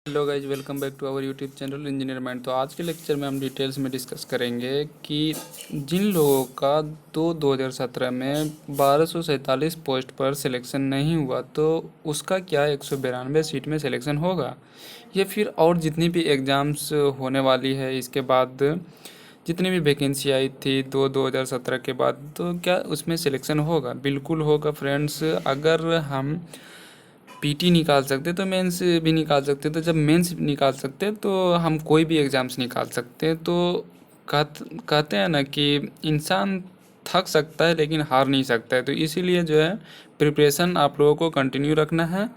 Hello guys, welcome back to our YouTube channel engineer mind. तो आज के lecture में हम डिटेल्स में डिस्कस करेंगे कि जिन लोगों का 2017 में 1247 पोस्ट पर सिलेक्शन नहीं हुआ तो उसका क्या 192 सीट में सिलेक्शन होगा, या फिर और जितनी भी एग्ज़ाम्स होने वाली है इसके बाद जितनी भी वैकेंसी आई थी 2017 के बाद, तो क्या उसमें सिलेक्शन होगा? बिल्कुल होगा फ्रेंड्स। अगर हम पीटी निकाल सकते तो मेंस भी निकाल सकते, तो जब मेंस निकाल सकते तो हम कोई भी एग्ज़ाम्स निकाल सकते। तो कहते हैं ना कि इंसान थक सकता है लेकिन हार नहीं सकता है, तो इसीलिए जो है प्रिपरेशन आप लोगों को कंटिन्यू रखना है।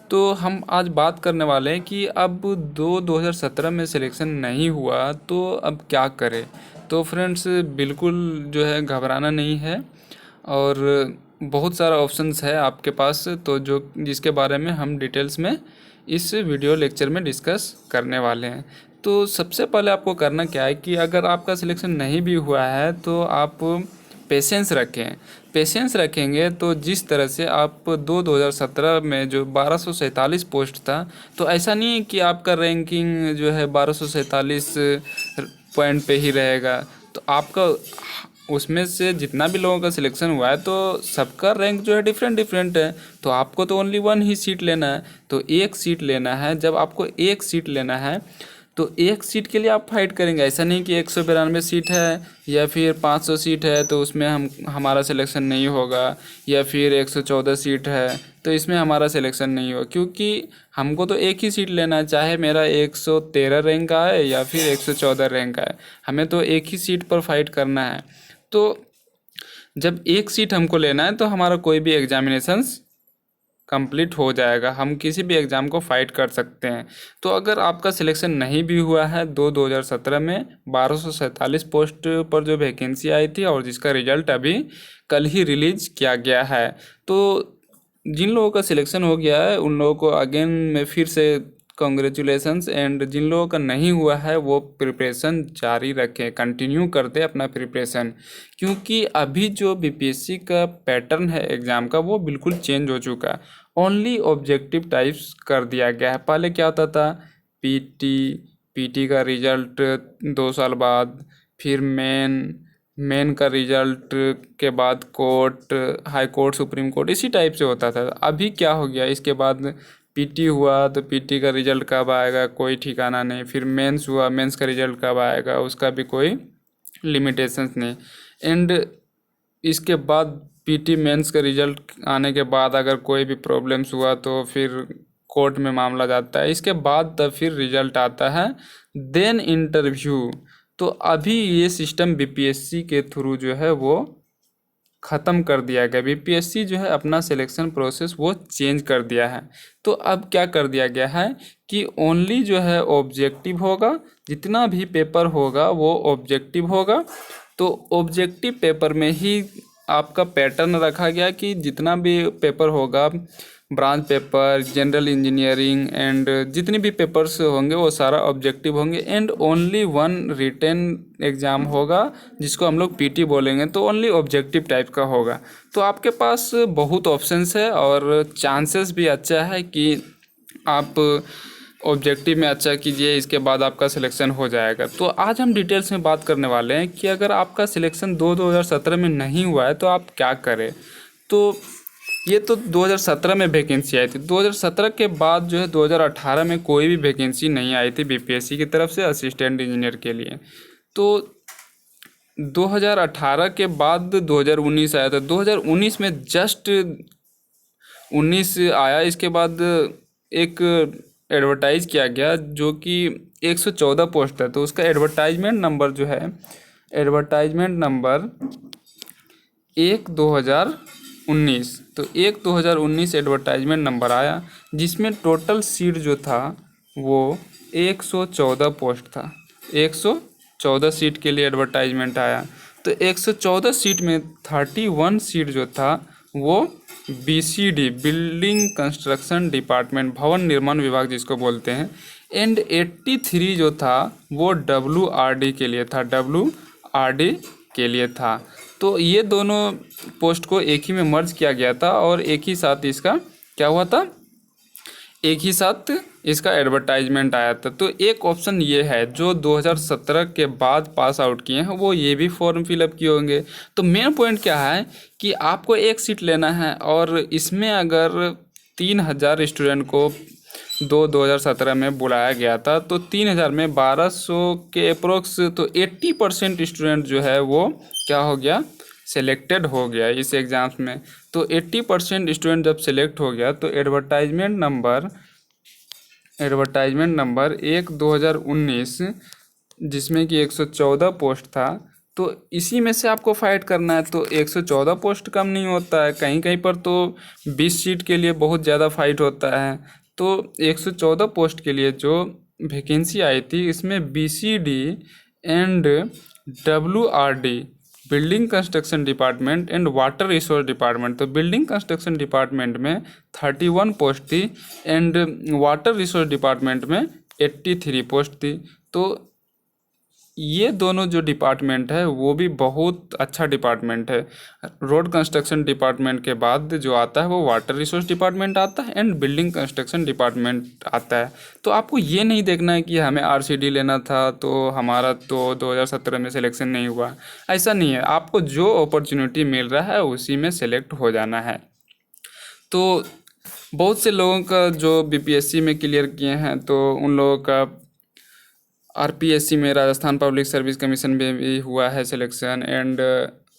तो हम आज बात करने वाले हैं कि अब 2017 में सिलेक्शन नहीं हुआ तो अब क्या करें। तो फ्रेंड्स बिल्कुल जो है घबराना नहीं है, और बहुत सारा ऑप्शंस है आपके पास, तो जो जिसके बारे में हम डिटेल्स में इस वीडियो लेक्चर में डिस्कस करने वाले हैं। तो सबसे पहले आपको करना क्या है कि अगर आपका सिलेक्शन नहीं भी हुआ है तो आप पेशेंस रखें। पेशेंस रखेंगे तो जिस तरह से आप 2017 में जो 1247 पोस्ट था, तो ऐसा नहीं है कि आपका रैंकिंग जो है 1247 पॉइंट पे ही रहेगा। तो आपका उसमें से जितना भी लोगों का सिलेक्शन हुआ है तो सबका रैंक जो है डिफरेंट डिफरेंट है। तो आपको तो ओनली वन ही सीट लेना है, तो एक सीट लेना है। जब आपको एक सीट लेना है तो एक सीट के लिए आप फाइट करेंगे। ऐसा नहीं कि 192 सीट है या फिर 500 सीट है तो उसमें हमारा सिलेक्शन नहीं होगा, या फिर 114 सीट है तो इसमें हमारा सिलेक्शन नहीं होगा, क्योंकि हमको तो एक ही सीट लेना है, चाहे मेरा 113 रैंक आए या फिर 114 रैंक आए, हमें तो एक ही सीट पर फाइट करना है। तो जब एक सीट हमको लेना है तो हमारा कोई भी एग्जामिनेशंस कंप्लीट हो जाएगा, हम किसी भी एग्ज़ाम को फाइट कर सकते हैं। तो अगर आपका सिलेक्शन नहीं भी हुआ है 2017 में 1247 पोस्ट पर जो वैकेंसी आई थी और जिसका रिजल्ट अभी कल ही रिलीज किया गया है, तो जिन लोगों का सिलेक्शन हो गया है उन लोगों को अगेन मैं फिर से कॉन्ग्रेचुलेसन्स, एंड जिन लोगों का नहीं हुआ है वो प्रिपरेशन जारी रखें, कंटिन्यू करते अपना प्रिपरेशन, क्योंकि अभी जो बीपीएससी का पैटर्न है एग्ज़ाम का वो बिल्कुल चेंज हो चुका है। ओनली ऑब्जेक्टिव टाइप्स कर दिया गया है। पहले क्या होता था, पीटी पीटी का रिजल्ट 2 साल बाद, फिर मेन का रिजल्ट के बाद court, high court, supreme court, इसी टाइप से होता था। अभी क्या हो गया, इसके बाद पीटी हुआ तो पीटी का रिजल्ट कब आएगा कोई ठिकाना नहीं, फिर मेंस हुआ, मेंस का रिजल्ट कब आएगा उसका भी कोई लिमिटेशंस नहीं। एंड इसके बाद पीटी मेंस का रिजल्ट आने के बाद अगर कोई भी प्रॉब्लम्स हुआ तो फिर कोर्ट में मामला जाता है, इसके बाद तब फिर रिजल्ट आता है, देन इंटरव्यू। तो अभी ये सिस्टम बीपीएससी के थ्रू जो है वो ख़त्म कर दिया गया। बीपीएससी जो है अपना सिलेक्शन प्रोसेस वो चेंज कर दिया है। तो अब क्या कर दिया गया है कि ओनली जो है ऑब्जेक्टिव होगा, जितना भी पेपर होगा वो ऑब्जेक्टिव होगा। तो ऑब्जेक्टिव पेपर में ही आपका पैटर्न रखा गया कि जितना भी पेपर होगा, branch paper, general engineering and जितनी भी पेपर्स होंगे वो सारा ऑब्जेक्टिव होंगे, and only one written exam होगा जिसको हम लोग पीटी बोलेंगे, तो ओनली ऑब्जेक्टिव टाइप का होगा। तो आपके पास बहुत ऑप्शंस है और चांसेस भी अच्छा है कि आप ऑब्जेक्टिव में अच्छा कीजिए, इसके बाद आपका सिलेक्शन हो जाएगा। तो आज हम डिटेल्स में बात करने वाले हैं कि अगर आपका सिलेक्शन 2017 में नहीं हुआ है तो आप क्या करें। तो ये तो 2017 में वैकेंसी आई थी। 2017 के बाद जो है 2018 में कोई भी वैकेंसी नहीं आई थी बीपीएससी की तरफ से असिस्टेंट इंजीनियर के लिए। तो 2018 के बाद 2019 आया था। 2019 में जस्ट 19 आया, इसके बाद एक एडवर्टाइज़ किया गया जो कि 114 पोस्ट है। तो उसका एडवर्टाइजमेंट नंबर जो है, एडवर्टाइजमेंट नंबर 1/2019, तो 1/2019 एडवर्टाइजमेंट नंबर आया, जिसमें टोटल सीट जो था वो 114 पोस्ट था। 114 सीट के लिए एडवर्टाइजमेंट आया। तो 114 सीट में 31 सीट जो था वो बीसीडी, बिल्डिंग कंस्ट्रक्शन डिपार्टमेंट, भवन निर्माण विभाग जिसको बोलते हैं, एंड 83 जो था वो डब्ल्यूआरडी के लिए था, डब्ल्यूआरडी के लिए था। तो ये दोनों पोस्ट को एक ही में मर्ज किया गया था और एक ही साथ इसका क्या हुआ था, एक ही साथ इसका एडवर्टाइजमेंट आया था। तो एक ऑप्शन ये है, जो 2017 के बाद पास आउट किए हैं वो ये भी फॉर्म फिलअप किए होंगे। तो मेन पॉइंट क्या है कि आपको एक सीट लेना है, और इसमें अगर 3000 स्टूडेंट को 2017 में बुलाया गया था, तो 3000 में 1200 के अप्रोक्स, तो 80% स्टूडेंट जो है वो क्या हो गया, सेलेक्टेड हो गया इस एग्ज़ाम्स में। तो 80% स्टूडेंट जब सेलेक्ट हो गया, तो एडवर्टाइजमेंट नंबर 1/2019, जिसमें कि 114 पोस्ट था, तो इसी में से आपको फाइट करना है। तो 114 पोस्ट कम नहीं होता है, कहीं कहीं पर तो 20 सीट के लिए बहुत ज़्यादा फाइट होता है। तो 114 पोस्ट के लिए जो वैकेंसी आई थी, इसमें BCD and WRD, building construction department and water resource department, तो बिल्डिंग कंस्ट्रक्शन डिपार्टमेंट में 31 पोस्ट थी, एंड वाटर रिसोर्स डिपार्टमेंट में 83 पोस्ट थी। तो ये दोनों जो डिपार्टमेंट है वो भी बहुत अच्छा डिपार्टमेंट है। रोड कंस्ट्रक्शन डिपार्टमेंट के बाद जो आता है वो वाटर रिसोर्स डिपार्टमेंट आता है एंड बिल्डिंग कंस्ट्रक्शन डिपार्टमेंट आता है। तो आपको ये नहीं देखना है कि हमें RCD लेना था तो हमारा तो 2017 में सिलेक्शन नहीं हुआ, ऐसा नहीं है। आपको जो अपॉर्चुनिटी मिल रहा है उसी में सेलेक्ट हो जाना है। तो बहुत से लोगों का जो BPSC में क्लियर किए हैं, तो उन लोगों का RPSC में, राजस्थान पब्लिक सर्विस कमीशन में भी हुआ है selection, and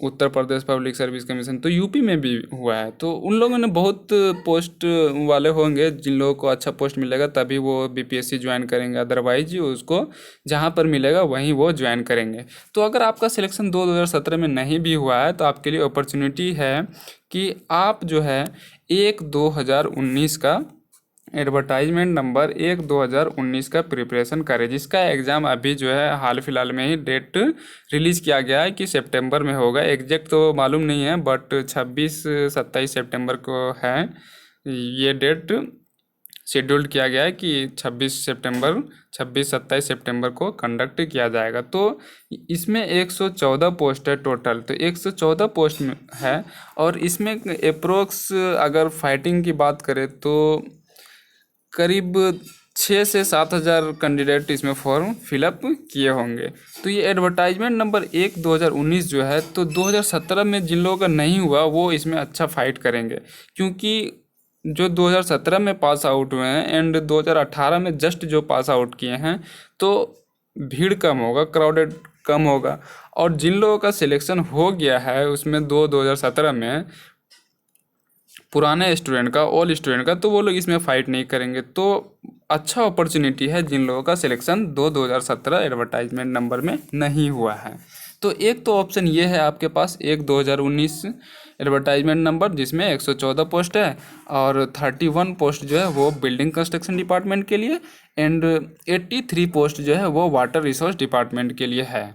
Uttar Pradesh public service commission, तो यूपी में भी हुआ है। तो उन लोगों ने बहुत पोस्ट वाले होंगे, जिन लोगों को अच्छा पोस्ट मिलेगा तभी वो BPSC ज्वाइन करेंगे, अदरवाइज उसको जहाँ पर मिलेगा वहीं वो ज्वाइन करेंगे। तो अगर आपका सिलेक्शन 2017 में नहीं भी हुआ है, तो आपके लिए अपॉर्चुनिटी है कि आप जो है 1/2019 का एडवर्टाइजमेंट नंबर 1/2019 का प्रिपरेशन करें, जिसका एग्ज़ाम अभी जो है हाल फिलहाल में ही डेट रिलीज़ किया गया है कि सितंबर में होगा। एग्जैक्ट तो मालूम नहीं है, बट 26-27 सितंबर को है ये डेट शेड्यूल्ड किया गया है कि 26-27 सितंबर को कंडक्ट किया जाएगा। तो इसमें 114 पोस्ट है टोटल, तो 114 पोस्ट में है, और इसमें अप्रोक्स अगर फाइटिंग की बात करें तो करीब 6 से 7 हज़ार कैंडिडेट इसमें फॉर्म फिलअप किए होंगे। तो ये एडवर्टाइजमेंट नंबर 1/2019 जो है, तो 2017 में जिन लोगों का नहीं हुआ वो इसमें अच्छा फाइट करेंगे, क्योंकि जो 2017 में पास आउट हुए हैं एंड 2018 में जस्ट जो पास आउट किए हैं, तो भीड़ कम होगा, क्राउडेड कम होगा। और जिन लोगों का सिलेक्शन हो गया है उसमें 2017 में पुराने स्टूडेंट का, ऑल स्टूडेंट का, तो वो लोग इसमें फ़ाइट नहीं करेंगे। तो अच्छा अपॉर्चुनिटी है जिन लोगों का सिलेक्शन 2017 एडवर्टाइजमेंट नंबर में नहीं हुआ है। तो एक तो ऑप्शन ये है आपके पास 1/2019 एडवर्टाइजमेंट नंबर, जिसमें 114 पोस्ट है, और 31 पोस्ट जो है वो बिल्डिंग कंस्ट्रक्शन डिपार्टमेंट के लिए, एंड 83 पोस्ट जो है वो वाटर रिसोर्स डिपार्टमेंट के लिए है।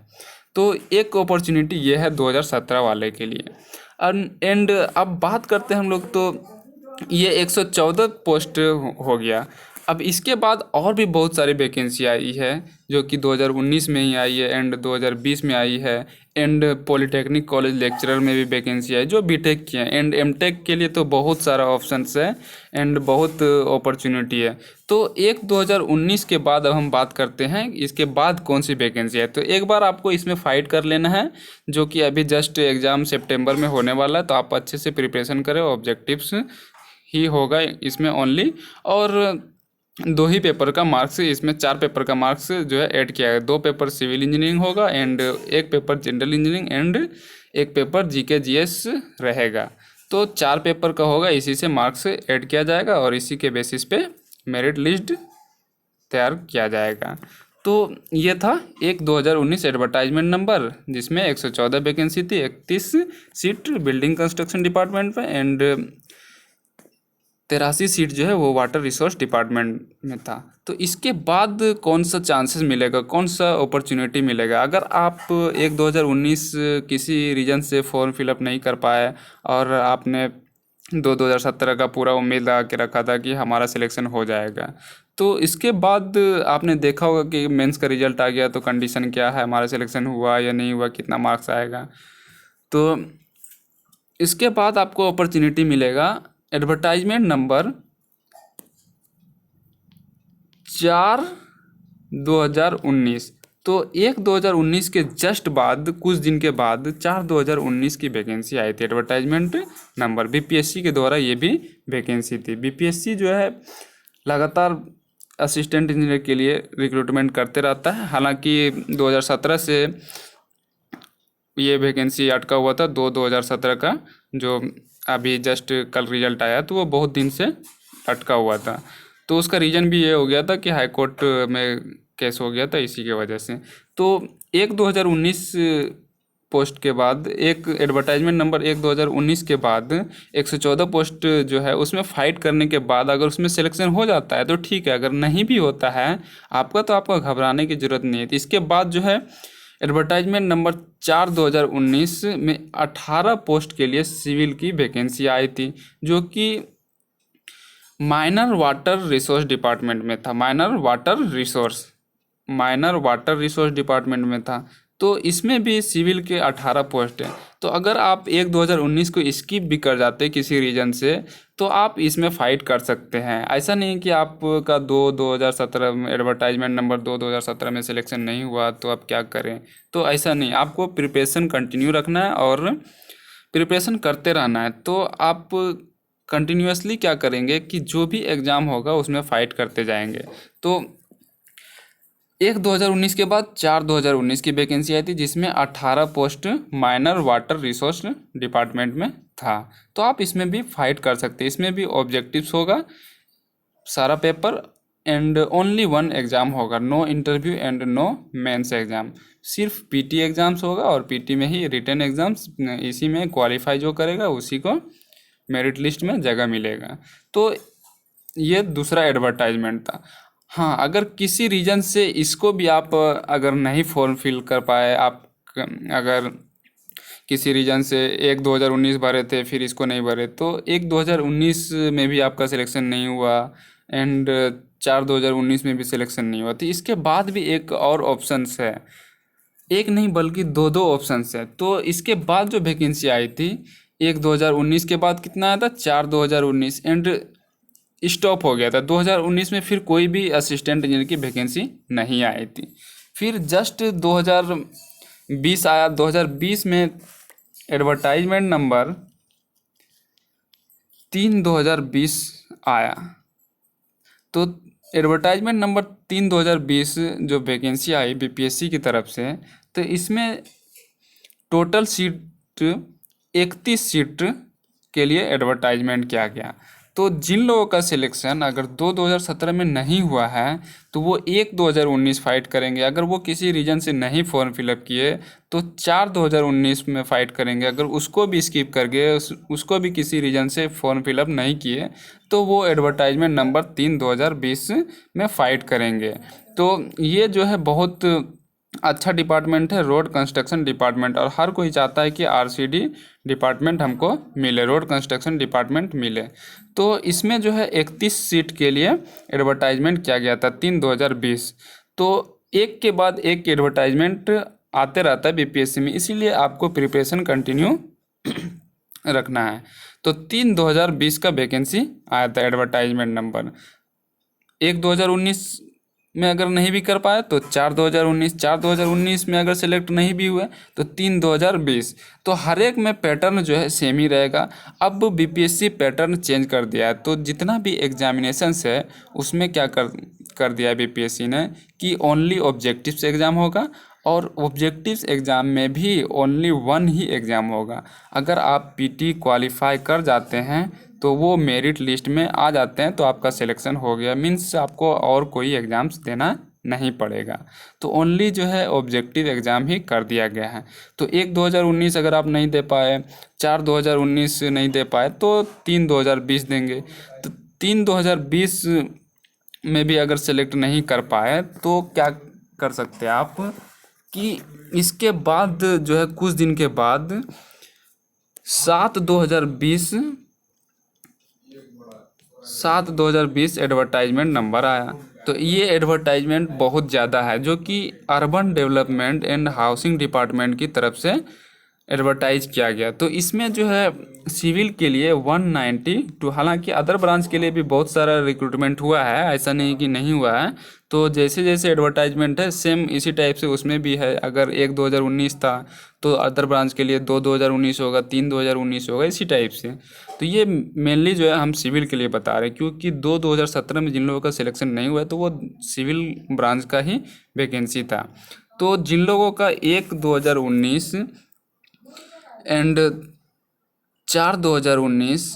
तो एक अपॉर्चुनिटी ये है 2017 वाले के लिए। एंड अब बात करते हैं हम लोग, तो ये 114 पोस्ट हो गया। अब इसके बाद और भी बहुत सारी वैकेंसी आई है, जो कि 2019 में ही आई है एंड 2020 में आई है, एंड पॉलिटेक्निक कॉलेज लेक्चरर में भी वैकेंसी है जो बीटेक की है, एंड एमटेक के लिए तो बहुत सारा ऑप्शंस है एंड बहुत अपॉर्चुनिटी है। तो 2019 के बाद अब हम बात करते हैं इसके बाद कौन सी वैकेंसी है। तो एक बार आपको इसमें फ़ाइट कर लेना है, जो कि अभी जस्ट एग्ज़ाम सितंबर में होने वाला है, तो आप अच्छे से प्रिपरेशन करें, ऑब्जेक्टिव्स ही होगा इसमें ओनली। और 2 ही पेपर का मार्क्स, इसमें 4 पेपर का मार्क्स जो है ऐड किया है। 2 पेपर सिविल इंजीनियरिंग होगा, and 1 paper general engineering, and 1 paper GK GS रहेगा। तो 4 पेपर का होगा, इसी से मार्क्स ऐड किया जाएगा और इसी के बेसिस पे मेरिट लिस्ट तैयार किया जाएगा। तो ये था 1/2019 एडवर्टाइजमेंट नंबर, जिसमें 114 वैकेंसी थी, 31 सीट बिल्डिंग कंस्ट्रक्शन डिपार्टमेंट में, एंड 83 सीट जो है वो वाटर रिसोर्स डिपार्टमेंट में था। तो इसके बाद कौन सा चांसेस मिलेगा, कौन सा अपॉर्चुनिटी मिलेगा, अगर आप 1/2019 किसी रीजन से फॉर्म फिलअप नहीं कर पाए और आपने 2017 का पूरा उम्मीद लगा के रखा था कि हमारा सिलेक्शन हो जाएगा, तो इसके बाद आपने देखा होगा कि मेंस का रिजल्ट आ गया तो कंडीशन क्या है, हमारा सिलेक्शन हुआ या नहीं हुआ, कितना मार्क्स आएगा। तो इसके बाद आपको अपॉर्चुनिटी मिलेगा एडवर्टाइजमेंट नंबर 4/2019। तो 1/2019 के जस्ट बाद कुछ दिन के बाद 4/2019 की वैकेंसी आई थी, एडवर्टाइजमेंट नंबर बीपीएससी के द्वारा ये भी वैकेंसी थी। बीपीएससी जो है लगातार असिस्टेंट इंजीनियर के लिए रिक्रूटमेंट करते रहता है। हालांकि 2017 से ये वैकेंसी अटका हुआ था, 2017 का जो अभी जस्ट कल रिजल्ट आया, तो वो बहुत दिन से अटका हुआ था। तो उसका रीज़न भी ये हो गया था कि हाई कोर्ट में केस हो गया था, इसी की वजह से। तो 1/2019 पोस्ट के बाद, एक एडवर्टाइजमेंट नंबर 1/2019 के बाद 114 पोस्ट जो है उसमें फ़ाइट करने के बाद अगर उसमें सिलेक्शन हो जाता है तो ठीक है, अगर नहीं भी होता है आपका तो आपको घबराने की ज़रूरत नहीं है। इसके बाद जो है एडवर्टाइजमेंट नंबर 4/2019 में 18 पोस्ट के लिए सिविल की वैकेंसी आई थी, जो कि माइनर वाटर रिसोर्स डिपार्टमेंट में था। माइनर वाटर रिसोर्स डिपार्टमेंट में था। तो इसमें भी सिविल के 18 पोस्ट हैं। तो अगर आप 1/2019 को स्किप भी कर जाते किसी रीजन से तो आप इसमें फ़ाइट कर सकते हैं। ऐसा नहीं कि आपका 2017 में एडवर्टाइजमेंट नंबर 2017 में सिलेक्शन नहीं हुआ तो आप क्या करें, तो ऐसा नहीं, आपको प्रिपरेशन कंटिन्यू रखना है और प्रिपरेशन करते रहना है। तो आप कंटिन्यूसली क्या करेंगे कि जो भी एग्ज़ाम होगा उसमें फ़ाइट करते जाएंगे। तो 1/2019 के बाद 4/2019 की वैकेंसी आई थी, जिसमें 18 post minor water resource department में था। तो आप इसमें भी फाइट कर सकते हैं। इसमें भी ऑब्जेक्टिव्स होगा सारा पेपर एंड ओनली 1 एग्ज़ाम होगा, no interview and no mains exam. सिर्फ पीटी एग्ज़ाम्स होगा और पीटी में ही रिटन एग्ज़ाम्स, इसी में क्वालिफाई जो करेगा उसी को मेरिट लिस्ट में जगह मिलेगा। तो ये दूसरा एडवर्टाइजमेंट था। हाँ, अगर किसी रीज़न से इसको भी आप अगर नहीं फॉर्म फिल कर पाए, आप अगर किसी रीज़न से 1/2019 भरे थे फिर इसको नहीं भरे, तो 1/2019 में भी आपका सिलेक्शन नहीं हुआ एंड 4/2019 में भी सिलेक्शन नहीं हुआ, तो इसके बाद भी एक और ऑप्शंस है, एक नहीं बल्कि दो ऑप्शंस है। तो इसके बाद जो वैकेंसी आई थी 1/2019 के बाद कितना आया था 4/2019 एंड स्टॉप हो गया था 2019 में, फिर कोई भी असिस्टेंट इंजीनियर की वैकेंसी नहीं आई थी। फिर जस्ट 2020 आया, 2020 में एडवर्टाइजमेंट नंबर 3/2020 आया। तो एडवर्टाइजमेंट नंबर 3/2020 जो वैकेंसी आई बीपीएससी की तरफ से, तो इसमें टोटल सीट 31 सीट के लिए एडवर्टाइजमेंट किया गया। तो जिन लोगों का सिलेक्शन अगर 2017 में नहीं हुआ है तो वो 1/2019 फाइट करेंगे। अगर वो किसी रीजन से नहीं फॉर्म फिलअप किए तो 4/2019 में फ़ाइट करेंगे। अगर उसको भी स्किप कर गए, उसको भी किसी रीजन से फॉर्म फिलअप नहीं किए, तो वो एडवर्टाइजमेंट नंबर 3/2020 में फ़ाइट करेंगे। तो ये जो है बहुत अच्छा डिपार्टमेंट है, रोड कंस्ट्रक्शन डिपार्टमेंट, और हर कोई चाहता है कि आरसीडी डिपार्टमेंट हमको मिले, रोड कंस्ट्रक्शन डिपार्टमेंट मिले। तो इसमें जो है 31 सीट के लिए एडवर्टाइजमेंट किया गया था 3/2020। तो एक के बाद एक एडवर्टाइजमेंट आते रहता है बीपीएससी में, इसीलिए आपको प्रिपरेशन कंटिन्यू रखना है। तो 3/2020 का वैकेंसी आया था एडवर्टाइजमेंट नंबर। 1/2019 में अगर नहीं भी कर पाए तो 4/2019 में अगर सेलेक्ट नहीं भी हुए तो 3/2020। तो हर एक में पैटर्न जो है सेम ही रहेगा। अब बीपीएससी पैटर्न चेंज कर दिया है, तो जितना भी एग्जामिनेशंस है उसमें क्या कर दिया है बीपीएससी ने कि ओनली ऑब्जेक्टिव्स एग्ज़ाम होगा, और ऑब्जेक्टिव्स एग्ज़ाम में भी ओनली 1 ही एग्ज़ाम होगा। अगर आप पीटी क्वालिफाई कर जाते हैं तो वो मेरिट लिस्ट में आ जाते हैं तो आपका सिलेक्शन हो गया, मीन्स आपको और कोई एग्ज़ाम्स देना नहीं पड़ेगा। तो ओनली जो है ऑब्जेक्टिव एग्ज़ाम ही कर दिया गया है। तो 1/2019 अगर आप नहीं दे पाए, 4/2019 नहीं दे पाए, तो 3/2020 देंगे। तो 3/2020 में भी अगर सेलेक्ट नहीं कर पाए तो क्या कर सकते हैं आप कि इसके बाद जो है कुछ दिन के बाद 7/2020 एडवर्टाइजमेंट नंबर आया। तो ये एडवर्टाइजमेंट बहुत ज़्यादा है, जो कि urban development and housing department की तरफ से एडवर्टाइज किया गया। तो इसमें जो है सिविल के लिए 192, हालांकि अदर ब्रांच के लिए भी बहुत सारा रिक्रूटमेंट हुआ है, ऐसा नहीं कि नहीं हुआ है। तो जैसे जैसे एडवर्टाइजमेंट है सेम इसी टाइप से उसमें भी है। अगर 1 2019 था तो अदर ब्रांच के लिए 2 2019 होगा, 3 2019 होगा, इसी टाइप से। तो ये मेनली जो है हम सिविल के लिए बता रहे हैं, क्योंकि 2017 में जिन लोगों का सिलेक्शन नहीं हुआ तो वो सिविल ब्रांच का ही वैकेंसी था। तो जिन लोगों का 1 2019 एंड 4 2019,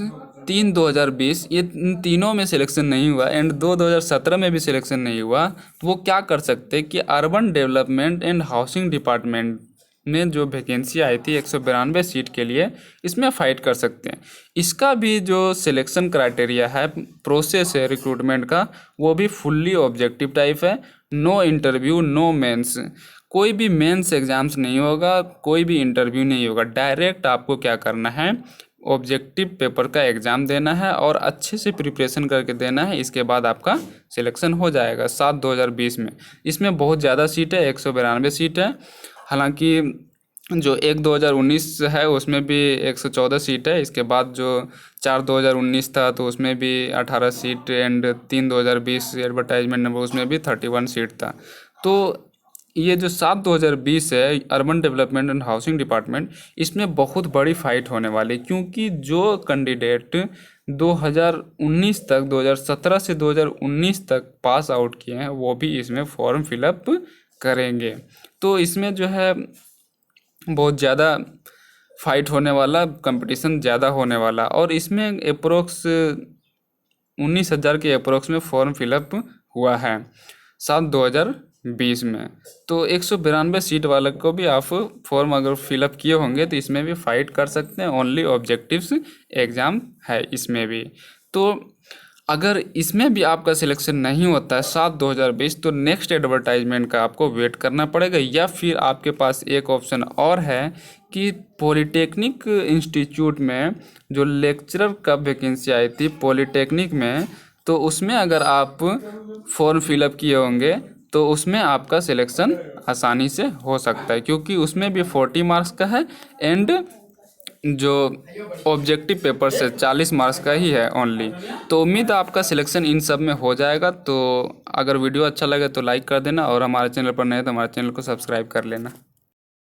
3 2020, ये इन तीनों में सिलेक्शन नहीं हुआ एंड 2017 में भी सिलेक्शन नहीं हुआ, तो वो क्या कर सकते हैं कि urban development and housing department में जो वैकेंसी आई थी 192 सीट के लिए, इसमें फ़ाइट कर सकते हैं। इसका भी जो सिलेक्शन क्राइटेरिया है, प्रोसेस है रिक्रूटमेंट का, वो भी फुल्ली ऑब्जेक्टिव टाइप है। नो इंटरव्यू, नो मेंस, कोई भी मेंस एग्ज़ाम्स नहीं होगा, कोई भी इंटरव्यू नहीं होगा। डायरेक्ट आपको क्या करना है, ऑब्जेक्टिव पेपर का एग्ज़ाम देना है और अच्छे से प्रिपरेशन करके देना है। इसके बाद आपका सिलेक्शन हो जाएगा 7/2020 में। इसमें बहुत ज़्यादा सीट है, 192 सीट है। हालांकि जो 1 2019 है उसमें भी 114 सीट है। इसके बाद जो 4 2019 था तो उसमें भी 18 सीट एंड 3 2020 एडवर्टाइजमेंट नंबर उसमें भी 31 सीट था। तो ये जो 7/2020 है urban development and housing department, इसमें बहुत बड़ी फाइट होने वाली, क्योंकि जो कैंडिडेट 2019 तक 2017 से 2019 तक पास आउट किए हैं वो भी इसमें फॉर्म फिलअप करेंगे। तो इसमें जो है बहुत ज़्यादा फाइट होने वाला, कंपटीशन ज़्यादा होने वाला, और इसमें अप्रोक्स 19,000 के अप्रोक्स में फॉर्म फिलअप हुआ है 7/2020 में। तो 192 सीट वाले को भी आप फॉर्म अगर फिलअप किए होंगे तो इसमें भी फाइट कर सकते हैं। ओनली ऑब्जेक्टिव्स एग्ज़ाम है इसमें भी। तो अगर इसमें भी आपका सिलेक्शन नहीं होता है 7/2020, तो नेक्स्ट एडवर्टाइजमेंट का आपको वेट करना पड़ेगा, या फिर आपके पास एक ऑप्शन और है कि पॉलिटेक्निक इंस्टीट्यूट में जो लेक्चरर का वैकेंसी आई थी पॉलिटेक्निक में, तो उसमें अगर आप फॉर्म फिलअप किए होंगे तो उसमें आपका सिलेक्शन आसानी से हो सकता है, क्योंकि उसमें भी 40 मार्क्स का है एंड जो ऑब्जेक्टिव पेपर से 40 मार्क्स का ही है ओनली। तो उम्मीद है आपका सिलेक्शन इन सब में हो जाएगा। तो अगर वीडियो अच्छा लगे तो लाइक कर देना, और हमारे चैनल पर नए तो हमारे चैनल को सब्सक्राइब कर लेना।